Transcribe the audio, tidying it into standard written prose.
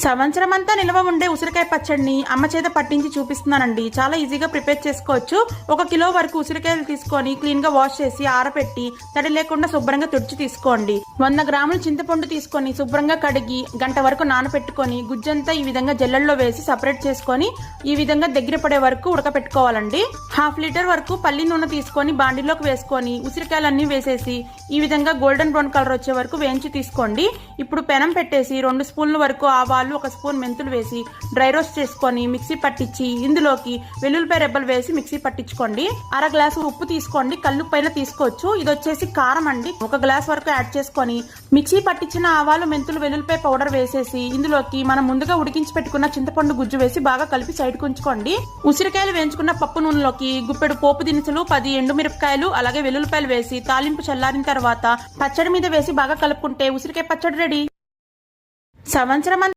సంవత్సరం అంతా నిల్వ ఉండే ఉసిరికాయ పచ్చడిని అమ్మ చేత పట్టించి చూపిస్తున్నానండి. చాలా ఈజీగా ప్రిపేర్ చేసుకోవచ్చు. 1 కిలో వరకు ఉసిరికాయలు తీసుకొని క్లీన్ గా వాష్ చేసి ఆరబెట్టి తడి లేకుండా శుభ్రంగా తుడిచి తీసుకోండి. 100 గ్రాముల చింతపండు తీసుకొని శుభ్రంగా కడిగి గంట వరకు నానబెట్టుకొని గుజ్జంతా ఈ విధంగా జల్లెల్లో వేసి సపరేట్ చేసుకొని ఈ విధంగా దగ్గర పడే వరకు ఉడకపెట్టుకోవాలండి. 1/2 లీటర్ వరకు పల్లి నూనె తీసుకొని బాండిలోకి వేసుకొని ఉసిరికాయలన్నీ వేసేసి ఈ విధంగా గోల్డెన్ బ్రౌన్ కలర్ వచ్చే వరకు వేయించి తీసుకోండి. ఇప్పుడు పెనం పెట్టేసి 2 స్పూన్ల వరకు ఆవాలు, 1 స్పూన్ మెంతులు వేసి డ్రై రోస్ట్ చేసుకొని మిక్సీ పట్టించి ఇందులోకి వెల్లుల్లిపాయ రెబ్బలు వేసి మిక్సీ పట్టించుకోండి. 1/2 గ్లాసు ఉప్పు తీసుకోండి, కల్లుప్పైనా తీసుకోవచ్చు. ఇది వచ్చేసి కారం అండి. 1 గ్లాస్ వరకు యాడ్ చేసుకొని మిక్సీ పట్టించిన ఆవాలు, మెంతులు, వెల్లుల్లిపాయ పౌడర్ వేసేసి ఇందులోకి మనం ముందుగా ఉడికించి పెట్టుకున్న చింతపండు గుజ్జు వేసి బాగా కలిపి సైడ్ ఉంచుకోండి. ఉసిరికాయలు వేయించుకున్న పప్పు నూనెలోకి గుప్పెడు పోపు దినుసులు, 10 ఎండుమిరపకాయలు అలాగే వెల్లుల్లిపాయలు వేసి తాలింపు చల్లారిన తర్వాత పచ్చడి మీద వేసి బాగా కలుపుకుంటే ఉసిరికాయ పచ్చడి రెడీ. సంవత్సరం